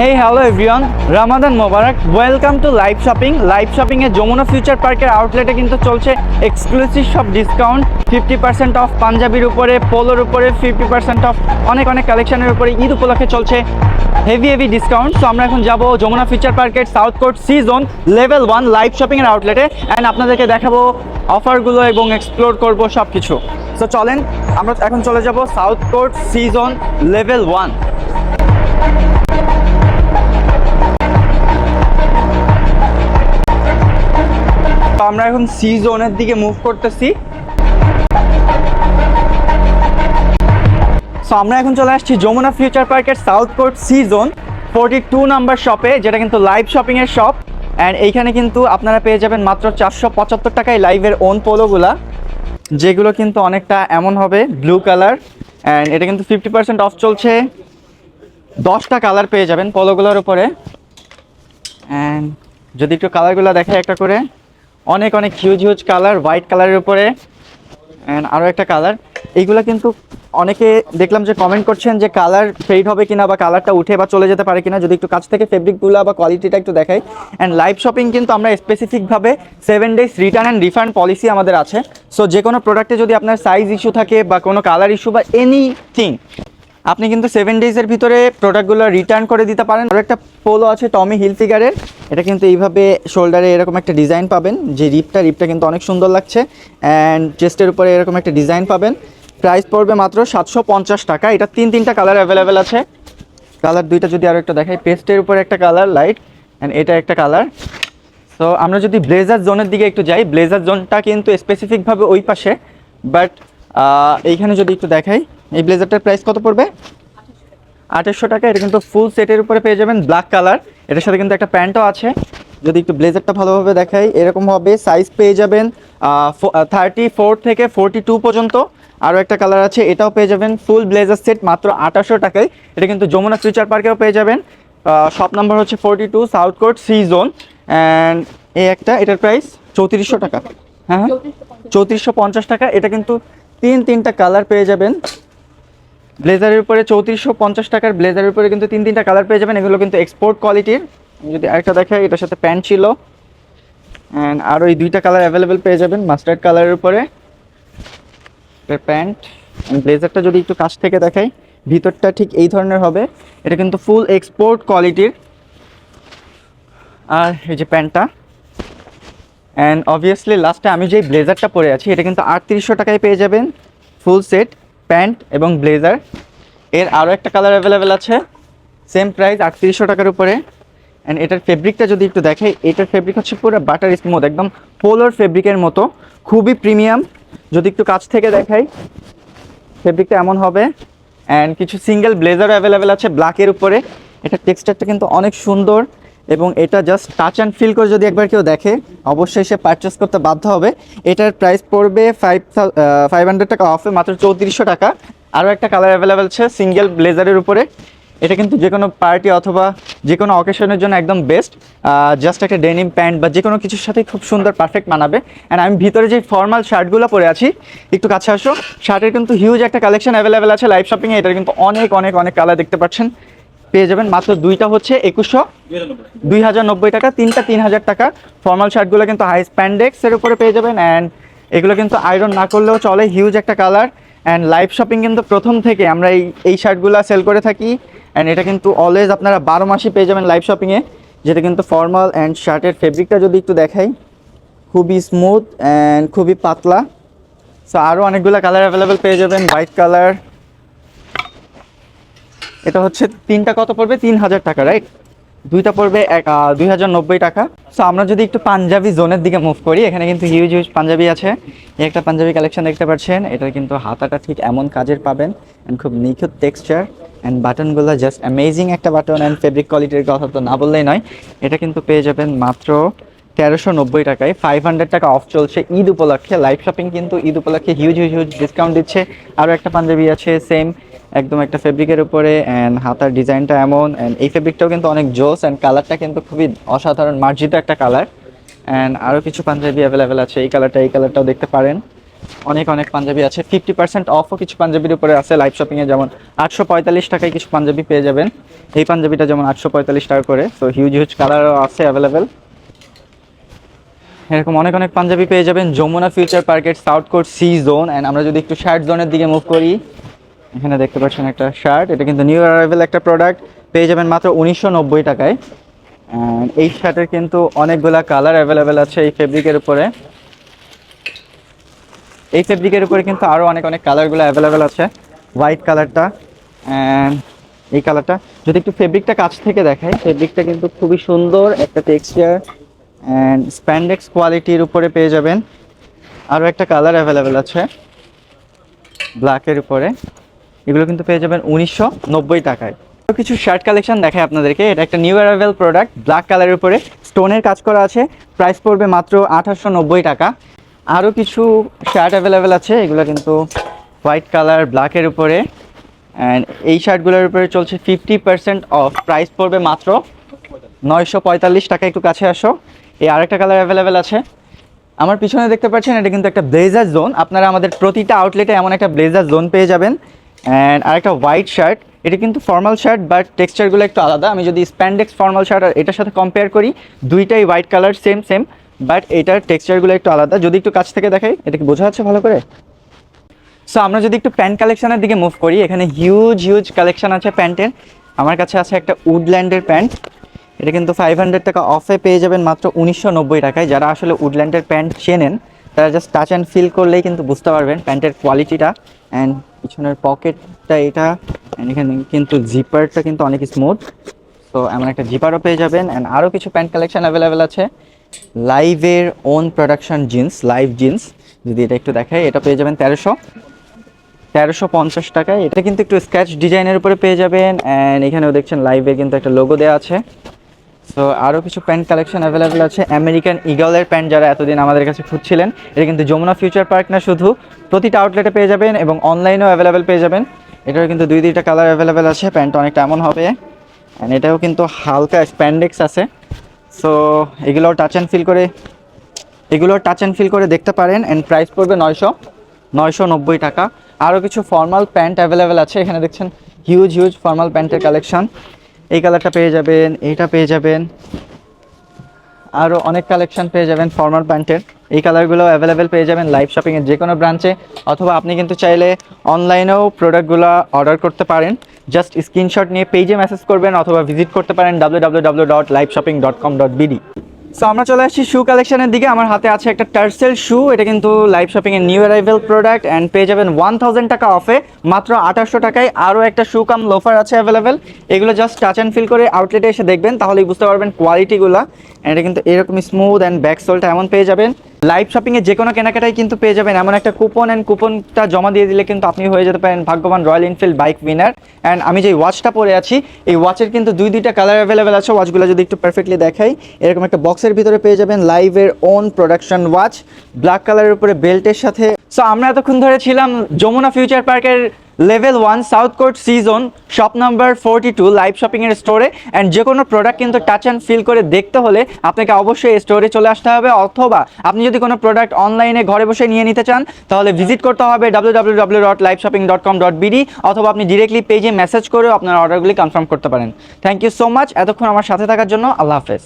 হেই hello everyone, Ramadan মোবারক। Welcome to live shopping. Live শপিংয়ে Jamuna future পার্কের আউটলেটে কিন্তু চলছে এক্সক্লুসিভ সব ডিসকাউন্ট। 50% অফ পাঞ্জাবির উপরে, পোলোর উপরে 50% অফ, অনেক অনেক কালেকশনের উপরে ঈদ উপলক্ষে চলছে হেভি ডিসকাউন্ট। সো আমরা এখন যাব যমুনা ফিউচার পার্কের south court C zone level 1 live শপিংয়ের আউটলেটে, অ্যান্ড আপনাদেরকে দেখাবো অফারগুলো এবং এক্সপ্লোর করবো সব কিছু। সো চলেন আমরা এখন চলে যাব south court C zone level 1। তো আমরা এখন সি জোনের দিকে মুভ করতেছি। সো আমরা এখন চলে আসছি যমুনা ফিউচার পার্কের south court C zone 42 number শপে, যেটা কিন্তু লাইভ শপিংয়ের শপ। অ্যান্ড এইখানে কিন্তু আপনারা পেয়ে যাবেন মাত্র 475 টাকায় লাইভের ওন পোলোগুলা, যেগুলো কিন্তু অনেকটা এমন হবে ব্লু কালার। অ্যান্ড এটা কিন্তু 50% অফ চলছে। 10টা কালার পেয়ে যাবেন পোলোগুলোর উপরে। অ্যান্ড যদি একটু কালারগুলো দেখাই একটা করে, অনেক অনেক হিউজ কালার, হোয়াইট কালারের উপরে। অ্যান্ড আরও একটা কালার, এইগুলো কিন্তু অনেকে দেখলাম যে কমেন্ট করছেন যে কালার ফেড হবে কিনা বা কালারটা উঠে বা চলে যেতে পারে কিনা। যদি একটু কাছ থেকে ফেব্রিকগুলো বা কোয়ালিটিটা একটু দেখাই। অ্যান্ড লাইভ শপিং কিন্তু আমরা স্পেসিফিকভাবে 7 days return and refund policy আমাদের আছে। সো যে কোনো প্রোডাক্টে যদি আপনার সাইজ ইস্যু থাকে বা কোনো কালার ইস্যু বা এনিথিং, আপনি কিন্তু 7 ডেজের ভিতরে প্রোডাক্টগুলো রিটার্ন করে দিতে পারেন। আর একটা পোলো আছে টমি হিলফিগারের, এটা কিন্তু এইভাবে শোল্ডারে এরকম একটা ডিজাইন পাবেন, যে রিপটা কিন্তু অনেক সুন্দর লাগছে। অ্যান্ড চেস্টের উপরে এরকম একটা ডিজাইন পাবেন। প্রাইস পড়বে মাত্র 750 টাকা। এটা তিনটা কালার অ্যাভেলেবেল আছে। কালার দুইটা যদি আরও একটা দেখাই, পেস্টের উপরে একটা কালার লাইট, অ্যান্ড এটা একটা কালার। সো আমরা যদি ব্লেজার জোনের দিকে একটু যাই, ব্লেজার জোনটা কিন্তু স্পেসিফিকভাবে ওই পাশে, বাট এইখানে যদি একটু দেখাই, এই ব্লেজারটার প্রাইস কত পড়বে? 2800 টাকা। এটা কিন্তু ফুল সেটের উপরে পেয়ে যাবেন ব্ল্যাক কালার। এটার সাথে কিন্তু একটা প্যান্টও আছে। যদি একটু ব্লেজারটা ভালোভাবে দেখাই, এরকম হবে। সাইজ পেয়ে যাবেন 34 থেকে 42 পর্যন্ত। আরও একটা কালার আছে, এটাও পেয়ে যাবেন ফুল ব্লেজার সেট মাত্র 2800 টাকায়। এটা কিন্তু যমুনা ফিউচার পার্কেও পেয়ে যাবেন। শপ নাম্বার হচ্ছে 42 south court C zone. And এই একটা, এটার প্রাইস 3400 টাকা। হ্যাঁ, 3450 টাকা। এটা কিন্তু তিনটা কালার পেয়ে যাবেন ব্লেজারের উপরে। 3450 টাকার ব্লেজারের উপরে কিন্তু তিনটা কালার পেয়ে যাবেন। এগুলো কিন্তু এক্সপোর্ট কোয়ালিটির। যদি আরেকটা দেখাই, এটার সাথে প্যান্ট ছিল। অ্যান্ড আরও এই দুইটা কালার অ্যাভেলেবেল পেয়ে যাবেন মাস্টার্ড কালারের উপরে প্যান্ট। ব্লেজারটা যদি একটু কাছ থেকে দেখাই, ভিতরটা ঠিক এই ধরনের হবে। এটা কিন্তু ফুল এক্সপোর্ট কোয়ালিটির। আর এই যে প্যান্টটা। অ্যান্ড অবভিয়াসলি লাস্টে আমি যে ব্লেজারটা পরে আছি, এটা কিন্তু 3800 টাকায় পেয়ে যাবেন ফুল সেট প্যান্ট এবং ব্লেজার। এর আরও একটা কালার অ্যাভেলেবেল আছে, সেম প্রাইস 3800 টাকার উপরে। অ্যান্ড এটার ফেব্রিকটা যদি একটু দেখাই, এটার ফেব্রিক হচ্ছে পুরো বাটার স্মুথ, একদম পোলোর ফেব্রিকের মতো, খুবই প্রিমিয়াম। যদি একটু কাছ থেকে দেখাই, ফেব্রিকটা এমন হবে। অ্যান্ড কিছু সিঙ্গেল ব্লেজার অ্যাভেলেবেল আছে ব্ল্যাকের উপরে। এটার টেক্সচারটা কিন্তু অনেক সুন্দর, এবং এটা জাস্ট টাচ অ্যান্ড ফিল করে যদি একবার কেউ দেখে, অবশ্যই সে পারচেস করতে বাধ্য হবে। এটার প্রাইস পড়বে 500 টাকা অফে মাত্র 3400 টাকা। আরও একটা কালার অ্যাভেলেবেল আছে সিঙ্গেল ব্লেজারের উপরে। এটা কিন্তু যে কোনো পার্টি অথবা যে কোনো অকেশনের জন্য একদম বেস্ট। জাস্ট একটা ডেনিম প্যান্ট বা যে কোনো কিছুর সাথে খুব সুন্দর পারফেক্ট মানাবে। অ্যান্ড আমি ভিতরে যে ফর্মাল শার্টগুলো পরে আছি, একটু কাছে আসো, শার্টের কিন্তু হিউজ একটা কালেকশন অ্যাভেলেবেল আছে লাইভ শপিংয়ে। এটার কিন্তু অনেক কালার দেখতে পাচ্ছেন পেয়ে যাবেন। মাত্র দুইটা হচ্ছে 2090 টাকা, তিনটা 3000 টাকা। ফর্মাল শার্টগুলো কিন্তু হাই স্প্যান্ডেক্সের উপরে পেয়ে যাবেন। অ্যান্ড এগুলো কিন্তু আয়রন না করলেও চলে, হিউজ একটা কালার। অ্যান্ড লাইভ শপিং কিন্তু প্রথম থেকে আমরা এই শার্টগুলো সেল করে থাকি। অ্যান্ড এটা কিন্তু অলওয়েজ আপনারা 12 মাসই পেয়ে যাবেন লাইভ শপিংয়ে। যেটা কিন্তু ফর্মাল। অ্যান্ড শার্টের ফেব্রিকটা যদি একটু দেখাই, খুবই স্মুথ অ্যান্ড খুবই পাতলা। সো আরও অনেকগুলো কালার অ্যাভেলেবেল পেয়ে যাবেন। হোয়াইট কালার, এটা হচ্ছে তিনটা কত পড়বে? 3000 টাকা, রাইট? দুইটা পড়বে 2090 টাকা। সো আমরা যদি একটু পাঞ্জাবি জোনের দিকে মুভ করি, এখানে কিন্তু হিউজ পাঞ্জাবি আছে। এই একটা পাঞ্জাবি কালেকশন দেখতে পাচ্ছেন। এটা কিন্তু হাতাটা ঠিক এমন কাজের পাবেন, অ্যান্ড খুব নিখুঁত টেক্সচার। অ্যান্ড বাটনগুলো জাস্ট অ্যামেজিং একটা বাটন। অ্যান্ড ফেব্রিক কোয়ালিটির কথা তো না বললেই নয়। এটা কিন্তু পেয়ে যাবেন মাত্র 1390 টাকায়। 500 টাকা অফ চলছে ঈদ উপলক্ষে। লাইভ শপিং কিন্তু ঈদ উপলক্ষে হিউজ ডিসকাউন্ট দিচ্ছে। আরও একটা পাঞ্জাবি আছে সেম একদম একটা ফেব্রিকের উপরে, অ্যান্ড হাতার ডিজাইনটা এমন। অ্যান্ড এই ফেব্রিকটাও কিন্তু অনেক জোস, অ্যান্ড কালারটা কিন্তু খুবই অসাধারণ মার্জিত একটা কালার। অ্যান্ড আরও কিছু পাঞ্জাবি অ্যাভেলেবেল আছে। এই কালারটাও দেখতে পারেন। অনেক অনেক পাঞ্জাবি আছে, 50% অফও কিছু পাঞ্জাবির উপরে আছে লাইভ শপিংয়ে, যেমন 845 টাকায় কিছু পাঞ্জাবি পেয়ে যাবেন। এই পাঞ্জাবিটা যেমন 845 টাকা করে, সো হিউজ হিউজ কালারও আছে অ্যাভেলেবেল। এরকম অনেক অনেক পাঞ্জাবি পেয়ে যাবেন যমুনা ফিউচার পার্কের south court C zone. And আমরা যদি একটু শার্ট জোনের দিকে মুভ করি, এখানে দেখতে পাচ্ছেন একটা শার্ট, এটা কিন্তু নিউ অ্যারাইভেল একটা প্রোডাক্ট, পেয়ে যাবেন মাত্র 1990 টাকায়। অ্যান্ড এই শার্টের কিন্তু অনেকগুলা কালার অ্যাভেলেবেল আছে এই ফেব্রিকের উপরে। এই ফেব্রিকের উপরে কিন্তু আরও অনেক অনেক কালারগুলো অ্যাভেলেবেল আছে। হোয়াইট কালারটা অ্যান্ড এই কালারটা, যদি একটু ফেব্রিকটা কাছ থেকে দেখাই, ফেব্রিকটা কিন্তু খুবই সুন্দর একটা টেক্সচার অ্যান্ড স্প্যান্ডেক্স কোয়ালিটির উপরে পেয়ে যাবেন। আরও একটা কালার অ্যাভেলেবেল আছে ব্ল্যাকের উপরে, এগুলো কিন্তু পেয়ে যাবেন 1990 টাকায়। কিছু শার্ট কালেকশন দেখায় আপনাদেরকে, এটা একটা নিউ অ্যারাইভেল প্রোডাক্ট, ব্ল্যাক কালারের উপরে স্টোনের কাজ করা আছে, প্রাইস পড়বে মাত্র 2890 টাকা। আরও কিছু শার্ট অ্যাভেলেবেল আছে, এগুলো কিন্তু হোয়াইট কালার ব্ল্যাকের উপরে, অ্যান্ড এই শার্টগুলোর উপরে চলছে 50% অফ, প্রাইস পড়বে মাত্র 945 টাকা। একটু কাছে আসো, এই আরেকটা কালার অ্যাভেলেবেল আছে। আমার পিছনে দেখতে পাচ্ছেন এটা কিন্তু একটা ব্লেজার জোন, আপনারা আমাদের প্রতিটা আউটলেটে এমন একটা ব্লেজার জোন পেয়ে যাবেন। অ্যান্ড আরেকটা হোয়াইট শার্ট, এটা কিন্তু ফর্মাল শার্ট বাট টেক্সচারগুলো একটু আলাদা। আমি যদি স্প্যান্ডেক্স ফর্মাল শার্ট আর এটার সাথে কম্পেয়ার করি, দুইটাই white colour, same same, but এটার টেক্সচারগুলো একটু আলাদা। যদি একটু কাছ থেকে দেখাই, এটা কি বোঝা যাচ্ছে ভালো করে? সো আমরা যদি একটু প্যান্ট কালেকশনের দিকে মুভ করি, এখানে হিউজ হিউজ কালেকশন আছে প্যান্টের। আমার কাছে আছে একটা উডল্যান্ডের প্যান্ট, এটা কিন্তু 500 টাকা অফে পেয়ে যাবেন মাত্র 1990 টাকায়। যারা আসলে উডল্যান্ডের প্যান্ট চেনেন, তারা জাস্ট টাচ অ্যান্ড ফিল করলেই কিন্তু বুঝতে পারবেন প্যান্টের কোয়ালিটিটা। অ্যান্ড পিছনের পকেটটা এটা, অ্যান্ড এখানে কিন্তু জিপারটা কিন্তু অনেক স্মুথ, তো এমন একটা জিপারও পেয়ে যাবেন। অ্যান্ড আরও কিছু প্যান্ট কালেকশন অ্যাভেলেবেল আছে, লাইভের own production jeans, live jeans যদি এটা একটু দেখাই, এটা পেয়ে যাবেন 1350 টাকায়। এটা কিন্তু একটু স্কেচ ডিজাইনের উপরে পেয়ে যাবেন। অ্যান্ড এখানেও দেখছেন লাইভের কিন্তু একটা লোগো দেওয়া আছে। সো আরও কিছু প্যান্ট কালেকশন অ্যাভেলেবেল আছে, আমেরিকান ইগলের প্যান্ট যারা এতদিন আমাদের কাছে খুঁজছিলেন, এটা কিন্তু যমুনা ফিউচার পার্ক না শুধু, প্রতিটা আউটলেটে পেয়ে যাবেন এবং অনলাইনেও অ্যাভেলেবেল পেয়ে যাবেন। এটারও কিন্তু দুইটা কালার অ্যাভেলেবেল আছে, প্যান্টটা অনেকটা এমন হবে। অ্যান্ড এটাও কিন্তু হালকা স্প্যান্ডেক্স আছে, সো এগুলোও টাচ অ্যান্ড ফিল করে দেখতে পারেন। অ্যান্ড প্রাইস পড়বে 990 টাকা। আরও কিছু ফর্মাল প্যান্ট অ্যাভেলেবেল আছে, এখানে দেখছেন হিউজ হিউজ ফর্মাল প্যান্টের কালেকশন। এই কালারটা পেয়ে যাবেন, এইটা পেয়ে যাবেন, আরও অনেক কালেকশন পেয়ে যাবেন ফর্মাল প্যান্টের। এই কালারগুলো অ্যাভেলেবেল পেয়ে যাবেন লাইভ শপিংয়ের যে কোনো ব্রাঞ্চে, অথবা আপনি কিন্তু চাইলে অনলাইনেও প্রোডাক্টগুলো অর্ডার করতে পারেন। জাস্ট স্ক্রিনশট নিয়ে পেজে মেসেজ করবেন অথবা ভিজিট করতে পারেন www.liveshopping.com.bd। সো আমরা চলে আসছি শু কালেকশনের দিকে। আমার হাতে আছে একটা টার্সেল শু, এটা কিন্তু লাইভ শপিংয়ের নিউ অ্যারাইভেল প্রোডাক্ট, অ্যান্ড পেয়ে যাবেন 1000 টাকা অফে মাত্র 2800 টাকায়। আরও একটা শু কাম লোফার আছে অ্যাভেলেবেল, এগুলো জাস্ট টাচ অ্যান্ড ফিল করে আউটলেটে এসে দেখবেন, তাহলেই বুঝতে পারবেন কোয়ালিটিগুলো। এটা কিন্তু এরকমই স্মুথ অ্যান্ড ব্যাক সোলটা এমন পেয়ে যাবেন। লাইভ শপিংয়ে যে কোনো কেনাকাটাই কিন্তু পেয়ে যাবেন এমন একটা কুপন, অ্যান্ড কুপনটা জমা দিয়ে দিলে কিন্তু আপনি হয়ে যেতে পারেন ভাগ্যবান royal Enfield bike winner. And আমি যে ওয়াচটা পরে আছি, এই ওয়াচের কিন্তু দুইটা কালার অ্যাভেলেবেল আছে। ওয়াচগুলো যদি একটু পারফেক্টলি দেখাই, এরকম একটা বক্সের ভিতরে পেয়ে যাবেন লাইভের ওন প্রোডাকশন ওয়াচ, ব্ল্যাক কালারের উপরে বেল্টের সাথে। সো আমরা এতক্ষণ ধরে ছিলাম যমুনা ফিউচার পার্কের level 1 south court C zone shop number 42 live শপিংয়ের স্টোরে। অ্যান্ড যে কোনো প্রোডাক্ট কিন্তু টাচ অ্যান্ড ফিল করে দেখতে হলে আপনাকে অবশ্যই এই স্টোরে চলে আসতে হবে, অথবা আপনি যদি কোনো প্রোডাক্ট অনলাইনে ঘরে বসে নিয়ে নিতে চান, তাহলে ভিজিট করতে হবে www.liveshopping.com.bd, অথবা আপনি ডিরেক্টলি পেজে মেসেজ করেও আপনার অর্ডারগুলি কনফার্ম করতে পারেন। থ্যাংক ইউ সো মাচ এতক্ষণ আমার সাথে থাকার জন্য। আল্লাহ হাফেজ।